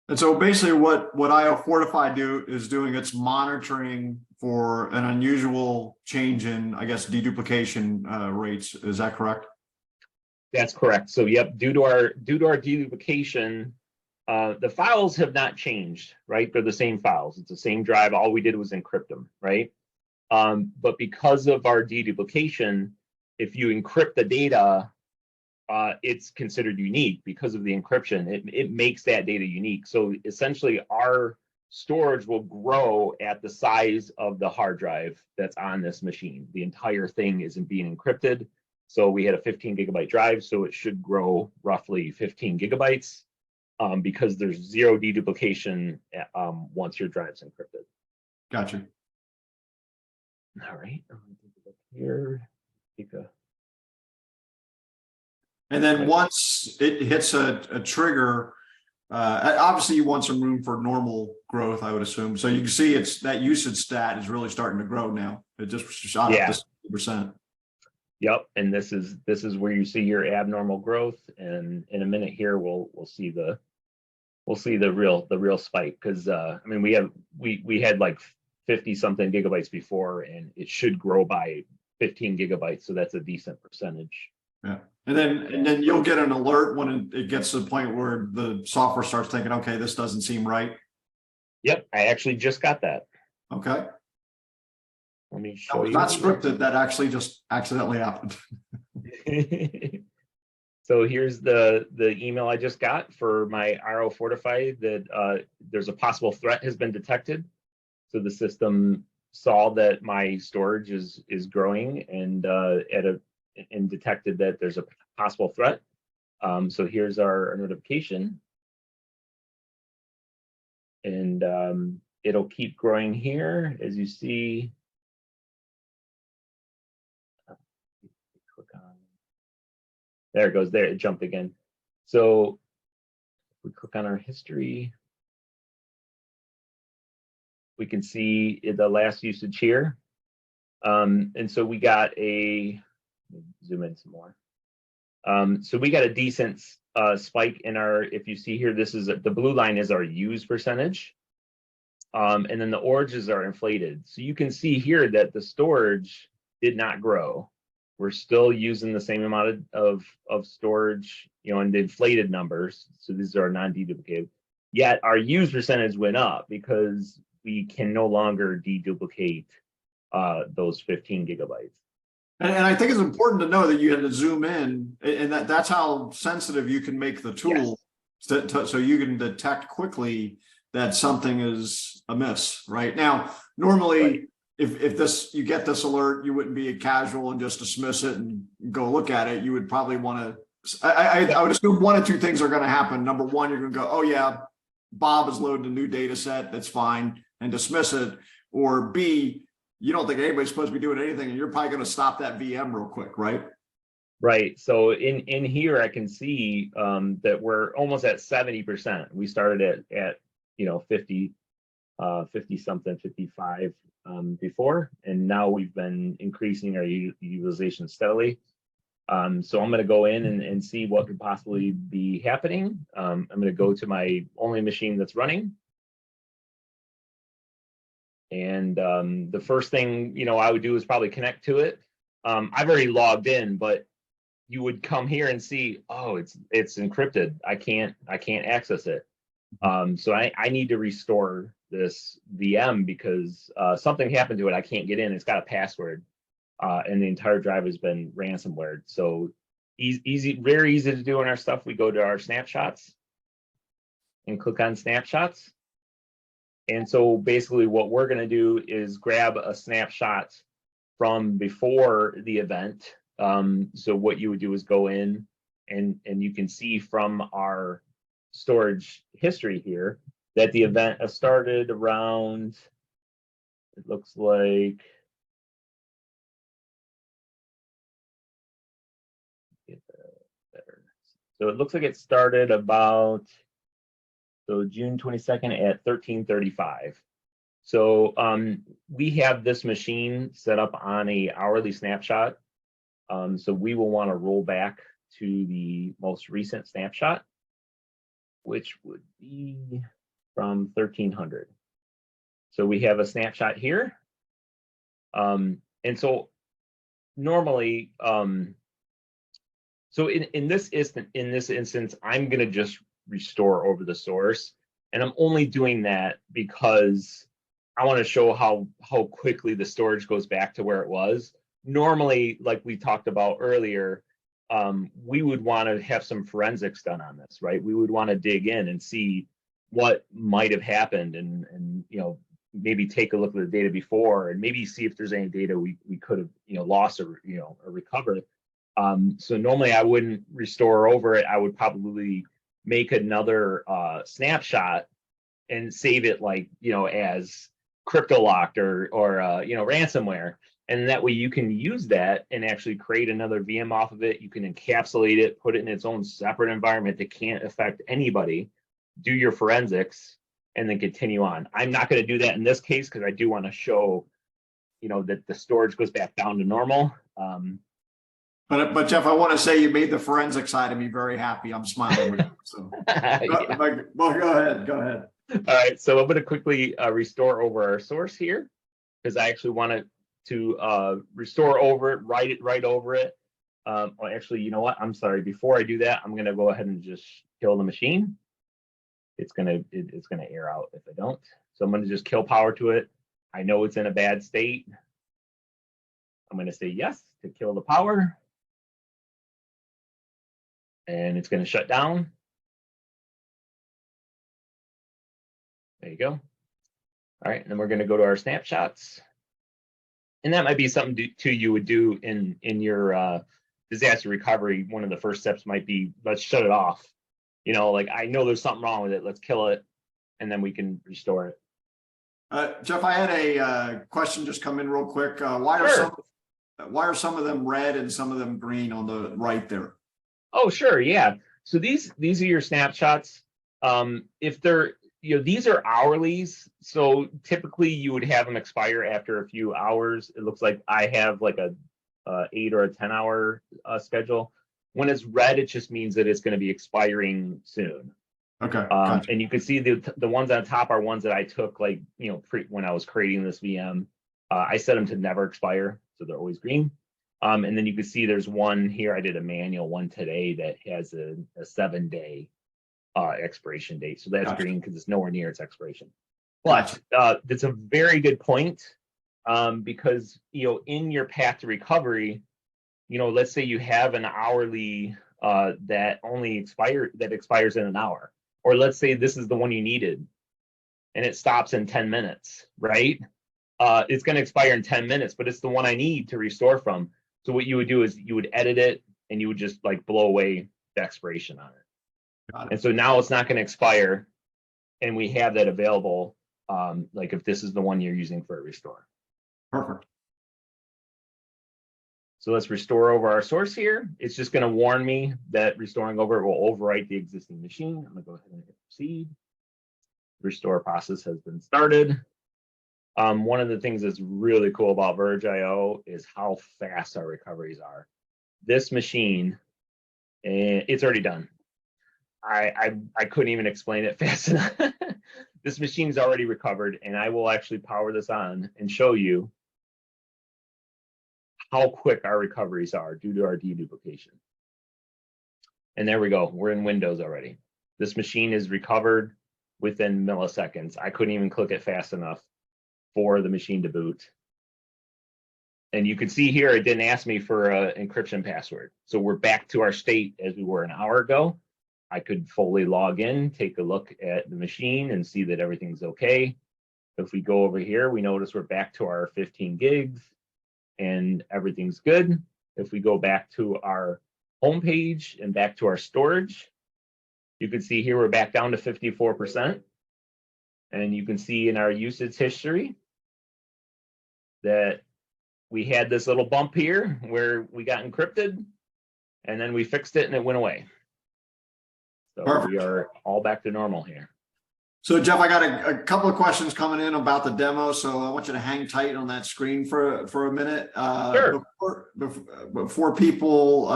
Speaker 1: And so basically what IO Fortify is doing, it's monitoring for an unusual change in, I guess, deduplication rates. Is that correct?
Speaker 3: That's correct. So yep, due to our deduplication, the files have not changed, right? They're the same files. It's the same drive. All we did was encrypt them, right? But because of our deduplication, if you encrypt the data, it's considered unique because of the encryption. It makes that data unique. So essentially, our storage will grow at the size of the hard drive that's on this machine. The entire thing isn't being encrypted. So we had a 15 gigabyte drive, so it should grow roughly 15 gigabytes because there's zero deduplication once your drive's encrypted.
Speaker 1: Gotcha.
Speaker 3: All right, I'm gonna take a look here.
Speaker 1: And then once it hits a trigger, obviously you want some room for normal growth, I would assume. So you can see it's that usage stat is really starting to grow now. It just shot up to 60%.
Speaker 3: Yep, and this is where you see your abnormal growth. And in a minute here, we'll see the real spike, because I mean we had like 50 something gigabytes before, and it should grow by 15 gigabytes. So that's a decent percentage.
Speaker 1: Yeah. And then you'll get an alert when it gets to the point where the software starts thinking, okay, this doesn't seem right.
Speaker 3: Yep, I actually just got that.
Speaker 1: Okay.
Speaker 3: Let me
Speaker 1: That
Speaker 3: show
Speaker 1: was
Speaker 3: you.
Speaker 1: not scripted. That actually just accidentally happened.
Speaker 3: So here's the email I just got for my RO Fortify that there's a possible threat has been detected. So the system saw that my storage is growing and and detected that there's a possible threat. So here's our notification, and it'll keep growing here as you see. Click on. There it goes. There it jumped again. So if we click on our history, we can see the last usage here. And so we got zoom in some more. So we got a decent spike in our, if you see here, this is the blue line is our use percentage. And then the oranges are inflated. So you can see here that the storage did not grow. We're still using the same amount of storage, you know, and the inflated numbers. So these are non-deduplicated. Yet our use percentage went up because we can no longer deduplicate those 15 gigabytes.
Speaker 1: And I think it's important to know that you had to zoom in, and that's how sensitive you can make the tool, yes, so you can detect quickly that something is amiss. Right now, normally, right, if you get this alert, you wouldn't be casual and just dismiss it and go look at it. You would probably want to. I would assume one of two things are going to happen. Number one, you're going to go, oh yeah, Bob is loading a new data set. That's fine, and dismiss it. Or B, you don't think anybody's supposed to be doing anything, and you're probably going to stop that VM real quick, right?
Speaker 3: Right. So in here, I can see that we're almost at 70%. We started at 50 something, 55 before, and now we've been increasing our utilization steadily. So I'm going to go in and see what could possibly be happening. I'm going to go to my only machine that's running. And the first thing, I would do is probably connect to it. I've already logged in, but you would come here and see, oh, it's encrypted. I can't access it. So I need to restore this VM because something happened to it. I can't get in. It's got a password, and the entire drive has been ransomware. So easy, very easy to do on our stuff. We go to our snapshots and click on snapshots. And so basically what we're going to do is grab a snapshot from before the event. So what you would do is go in and you can see from our storage history here that the event started around, it looks like, get better. So it looks like it started about, so June 22nd at 13:35. So we have this machine set up on a hourly snapshot. So we will want to roll back to the most recent snapshot, which would be from 1300. So we have a snapshot here. And so normally, so in this instance, I'm going to just restore over the source. And I'm only doing that because I want to show how quickly the storage goes back to where it was. Normally, like we talked about earlier, we would want to have some forensics done on this, right? We would want to dig in and see what might have happened, and maybe take a look at the data before, and maybe see if there's any data we could have lost or or recovered. So normally I wouldn't restore over it. I would probably make another snapshot and save it as crypto locked or ransomware. And that way you can use that and actually create another VM off of it. You can encapsulate it, put it in its own separate environment that can't affect anybody, do your forensics, and then continue on. I'm not going to do that in this case because I do want to show, that the storage goes back down to normal.
Speaker 1: But Jeff, I want to say you made the forensic side of me very happy. I'm smiling with you. So
Speaker 3: Yeah.
Speaker 1: well, go ahead. Go ahead.
Speaker 3: All right, so I'm going to quickly restore over our source here because I actually want to restore over it, write it right over it. Actually, you know what? I'm sorry. Before I do that, I'm going to go ahead and just kill the machine. It's gonna air out if I don't. So I'm going to just kill power to it. I know it's in a bad state. I'm going to say yes to kill the power. And it's going to shut down. There you go. All right, and then we're going to go to our snapshots. And that might be something you would do in your disaster recovery. One of the first steps might be, let's shut it off. I know there's something wrong with it. Let's kill it, and then we can restore it.
Speaker 1: Jeff, I had a question just come in real quick. Why are some of them red and some of them green on the right there?
Speaker 3: Oh, sure, yeah. So these are your snapshots. If they're these are hourlies, so typically you would have them expire after a few hours. It looks like I have like a 8 or a 10-hour schedule. When it's red, it just means that it's going to be expiring soon.
Speaker 1: Okay. Gotcha.
Speaker 3: And you can see the ones on top are ones that I took when I was creating this VM. I set them to never expire, so they're always green. And then you can see there's one here. I did a manual one today that has a 7-day expiration date. So that's
Speaker 1: Gotcha.
Speaker 3: green because it's nowhere near its expiration. But that's a very good point because in your path to recovery, let's say you have an hourly that expires in an hour, or let's say this is the one you needed and it stops in 10 minutes, right? It's going to expire in 10 minutes, but it's the one I need to restore from. So what you would do is you would edit it and you would just blow away the expiration on it.
Speaker 1: Got it.
Speaker 3: And so now it's not going to expire, and we have that available. If this is the one you're using for a restore.
Speaker 1: Perfect.
Speaker 3: So let's restore over our source here. It's just going to warn me that restoring over it will overwrite the existing machine. I'm going to go ahead and hit proceed. Restore process has been started. One of the things that's really cool about Verge.io is how fast our recoveries are. This machine, it's already done. I couldn't even explain it fast enough. This machine's already recovered, and I will actually power this on and show you how quick our recoveries are due to our deduplication. And there we go. We're in Windows already. This machine is recovered within milliseconds. I couldn't even click it fast enough for the machine to boot. And you can see here, it didn't ask me for an encryption password. So we're back to our state as we were an hour ago. I could fully log in, take a look at the machine and see that everything's okay. If we go over here, we notice we're back to our 15 gigs and everything's good. If we go back to our home page and back to our storage, you can see here we're back down to 54%. And you can see in our usage history that we had this little bump here where we got encrypted, and then we fixed it and it went away. So
Speaker 1: Perfect.
Speaker 3: we are all back to normal here.
Speaker 1: So Jeff, I got a couple of questions coming in about the demo, so I want you to hang tight on that screen for a minute.
Speaker 3: Sure.
Speaker 1: Before people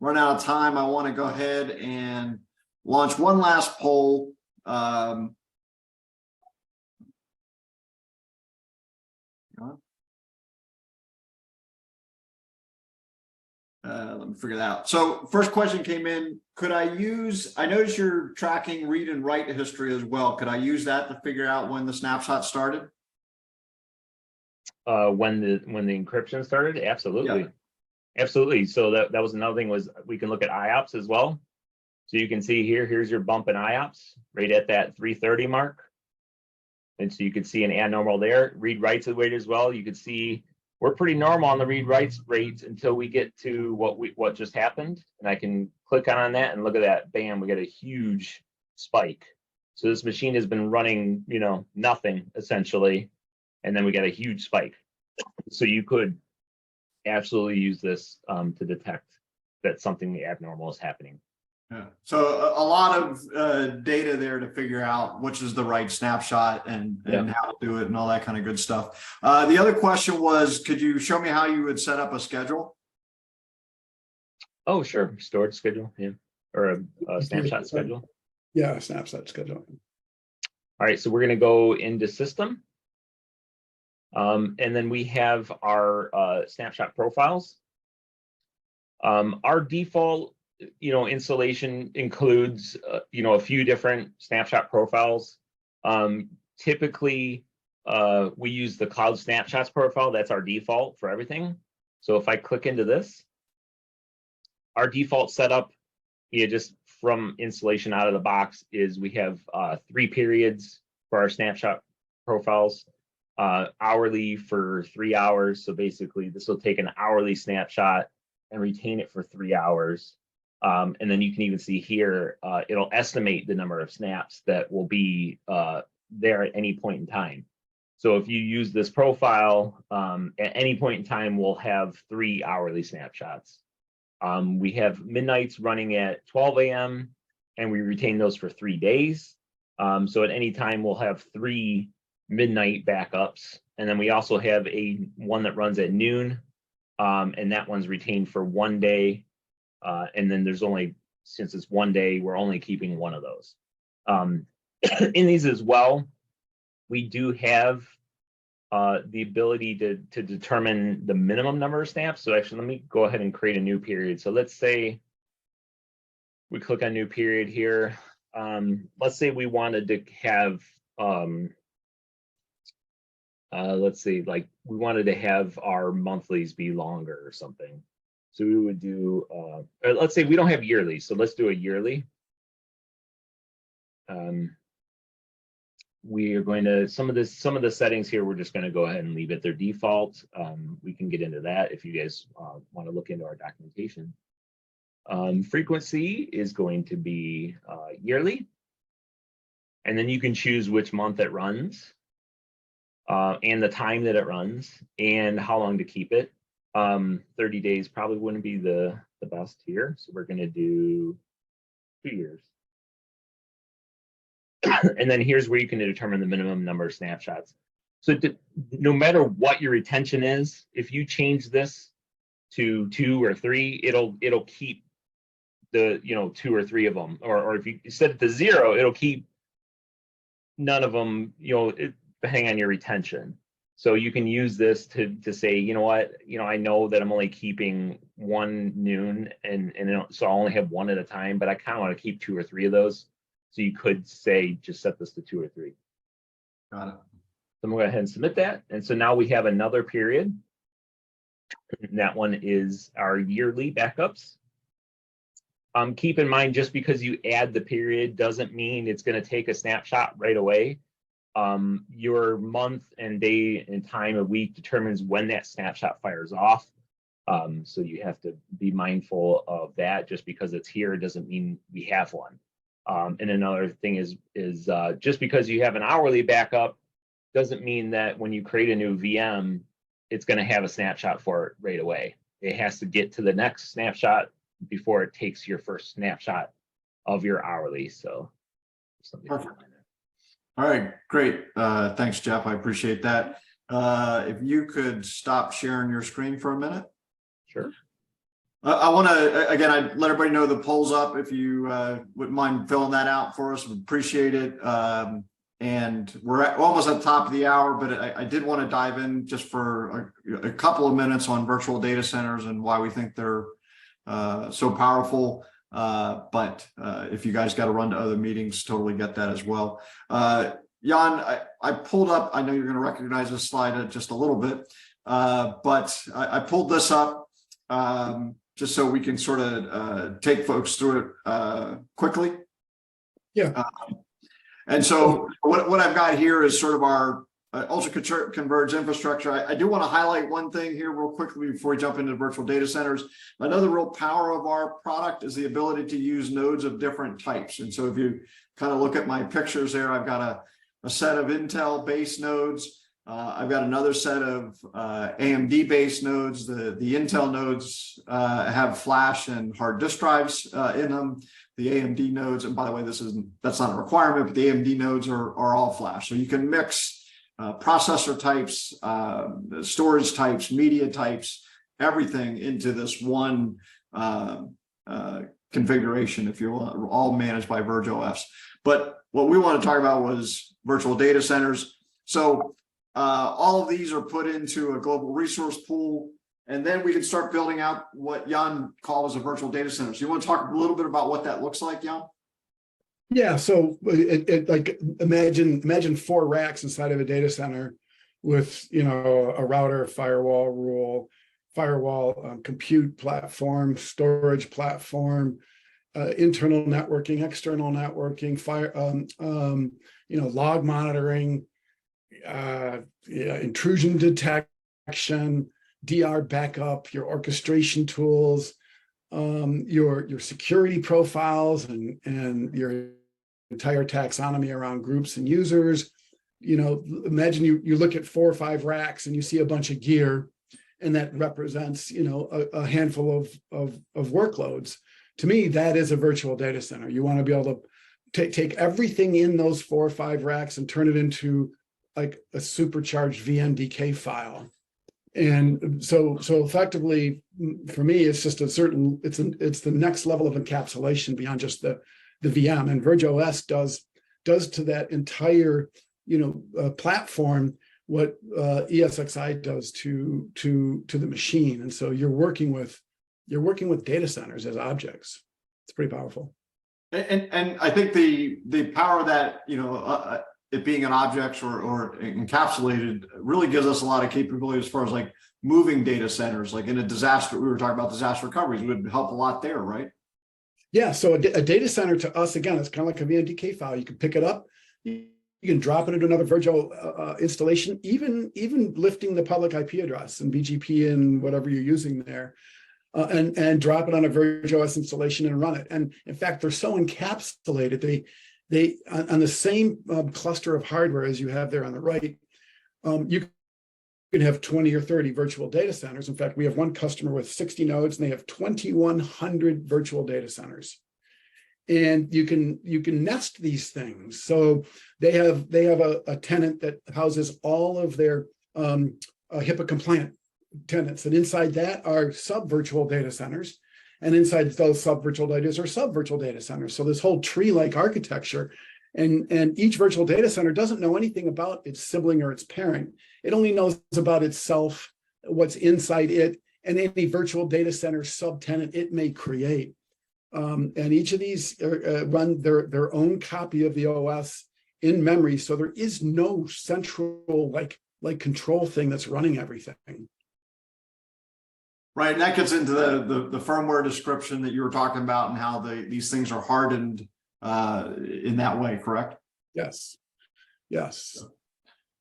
Speaker 1: run out of time, I want to go ahead and launch one last poll. Let me figure that out. So first question came in, I noticed you're tracking read and write history as well. Could I use that to figure out when the snapshot started?
Speaker 3: When the encryption started? Absolutely.
Speaker 1: Yeah.
Speaker 3: Absolutely. So that was another thing, was we can look at IOPS as well. So you can see here's your bump in IOPS right at that 330 mark. And so you can see an abnormal there. Read writes rate as well. You can see we're pretty normal on the read writes rates until we get to what just happened. And I can click on that and look at that. Bam, we got a huge spike. So this machine has been running, nothing essentially. And then we got a huge spike. So you could absolutely use this to detect that something abnormal is happening.
Speaker 1: Yeah. So a lot of data there to figure out which is the right snapshot and how to do it and all that kind of good stuff. The other question was, could you show me how you would set up a schedule?
Speaker 3: Oh, sure. Storage schedule, yeah. Or a snapshot schedule.
Speaker 2: Yeah, snapshot schedule.
Speaker 3: All right, so we're going to go into system. And then we have our snapshot profiles. Our default installation includes a few different snapshot profiles. Typically we use the cloud snapshots profile. That's our default for everything. So if I click into this, our default setup, just from installation out of the box, is we have 3 periods for our snapshot profiles, hourly for 3 hours. So basically this will take an hourly snapshot and retain it for 3 hours. And then you can even see here, it'll estimate the number of snaps that will be there at any point in time. So if you use this profile, at any point in time, we'll have 3 hourly snapshots. We have midnights running at 12 a.m. and we retain those for 3 days. So at any time, we'll have 3 midnight backups. And then we also have one that runs at noon, and that one's retained for 1 day. And then there's only, since it's 1 day, we're only keeping one of those. In these as well, we do have the ability to determine the minimum number of snaps. So actually, let me go ahead and create a new period. So let's say we click on new period here. Let's say we wanted to have, let's say like we wanted to have our monthlies be longer or something. So we would do, let's say we don't have yearly, so let's do a yearly. We are going to, some of the settings here, we're just going to go ahead and leave it their default. We can get into that if you guys want to look into our documentation. Frequency is going to be yearly. And then you can choose which month it runs, and the time that it runs, and how long to keep it. 30 days probably wouldn't be the best here. So we're going to do 2 years. And then here's where you can determine the minimum number of snapshots. So no matter what your retention is, if you change this to 2 or 3, it'll keep the 2 or 3 of them. Or if you set it to 0, it'll keep none of them, depending on your retention. So you can use this to say, you know what, I know that I'm only keeping 1 noon, and so I'll only have 1 at a time, but I kind of want to keep 2 or 3 of those. So you could say, just set this to 2 or 3.
Speaker 1: Got it.
Speaker 3: So I'm going to go ahead and submit that. And so now we have another period. And that one is our yearly backups. Keep in mind, just because you add the period doesn't mean it's going to take a snapshot right away. Your month and day and time of week determines when that snapshot fires off. So you have to be mindful of that. Just because it's here doesn't mean we have one. And another thing is just because you have an hourly backup doesn't mean that when you create a new VM, it's going to have a snapshot for it right away. It has to get to the next snapshot before it takes your first snapshot of your hourly. So something.
Speaker 1: Perfect. All right, great. Thanks, Jeff. I appreciate that. If you could stop sharing your screen for a minute.
Speaker 3: Sure.
Speaker 1: I want to, again, I let everybody know the poll's up. If you wouldn't mind filling that out for us, we'd appreciate it. And we're almost at the top of the hour, but I did want to dive in just for a couple of minutes on virtual data centers and why we think they're so powerful. But if you guys got to run to other meetings, totally get that as well. Jan, I pulled up, I know you're going to recognize this slide just a little bit, but I pulled this up just so we can sort of take folks through it quickly.
Speaker 2: Yeah.
Speaker 1: And so what I've got here is sort of our ultra converged infrastructure. I do want to highlight one thing here real quickly before we jump into virtual data centers. Another real power of our product is the ability to use nodes of different types. And so if you kind of look at my pictures there, I've got a set of Intel base nodes. I've got another set of AMD base nodes. The Intel nodes have flash and hard disk drives in them. The AMD nodes, and by the way, that's not a requirement, but the AMD nodes are all flash. So you can mix processor types, storage types, media types, everything into this one configuration, if you will, all managed by Verge OS. But what we want to talk about was virtual data centers. So all of these are put into a global resource pool, and then we can start building out what Jan calls a virtual data center. So you want to talk a little bit about what that looks like, Jan?
Speaker 2: Yeah, so like imagine 4 racks inside of a data center with a router, firewall, compute platform, storage platform, internal networking, external networking, log monitoring, intrusion detection, DR backup, your orchestration tools, your security profiles, and your entire taxonomy around groups and users. Imagine you look at 4 or 5 racks and you see a bunch of gear, and that represents a handful of workloads. To me, that is a virtual data center. You want to be able to take everything in those 4 or 5 racks and turn it into like a supercharged VMDK file. And so effectively, for me, it's just it's the next level of encapsulation beyond just the VM. And Verge OS does to that entire platform what ESXi does to the machine. And so you're working with data centers as objects. It's pretty powerful.
Speaker 1: And I think the power that it being an object or encapsulated really gives us a lot of capability as far as like moving data centers, like in a disaster. We were talking about disaster recoveries, would help a lot there, right?
Speaker 2: Yeah. So a data center to us, again, it's kind of like a VMDK file. You can pick it up, you can drop it into another virtual installation, even lifting the public IP address and BGP and whatever you're using there, and drop it on a Verge OS installation and run it. And in fact, they're so encapsulated, they on the same cluster of hardware as you have there on the right, you can have 20 or 30 virtual data centers. In fact, we have one customer with 60 nodes, and they have 2,100 virtual data centers. And you can nest these things. So they have a tenant that houses all of their HIPAA compliant tenants, and inside that are sub-virtual data centers. And inside those sub-virtual data are sub-virtual data centers. So this whole tree-like architecture, and each virtual data center doesn't know anything about its sibling or its parent. It only knows about itself, what's inside it, and any virtual data center subtenant it may create. And each of these run their own copy of the OS in memory. So there is no central like control thing that's running everything.
Speaker 1: Right, and that gets into the firmware description that you were talking about, and how these things are hardened in that way, correct?
Speaker 2: Yes.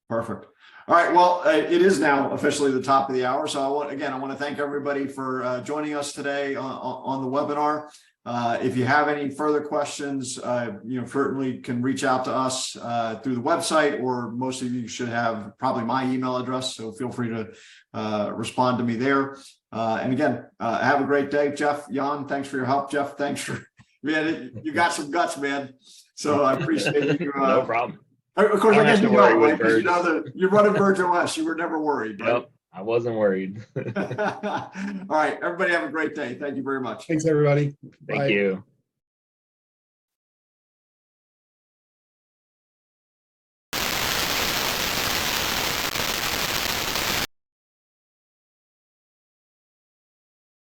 Speaker 1: Perfect. All right, well, it is now officially the top of the hour. So I want to thank everybody for joining us today on the webinar. If you have any further questions, certainly can reach out to us through the website, or most of you should have probably my email address. So feel free to respond to me there. And again, have a great day, Jeff. Jan, thanks for your help. Jeff, thanks for man, you got some guts, man. So I appreciate you.
Speaker 3: No problem.
Speaker 1: Of course,
Speaker 3: I
Speaker 1: I
Speaker 3: don't
Speaker 1: guess
Speaker 3: have
Speaker 1: you
Speaker 3: to worry
Speaker 1: don't,
Speaker 3: with
Speaker 1: right? Because you
Speaker 3: Verge.
Speaker 1: know you're running Verge OS. You were never worried, right?
Speaker 3: Yep, I wasn't worried.
Speaker 1: All right, everybody have a great day. Thank you very much.
Speaker 2: Thanks, everybody.
Speaker 3: Thank
Speaker 2: Bye.
Speaker 3: you.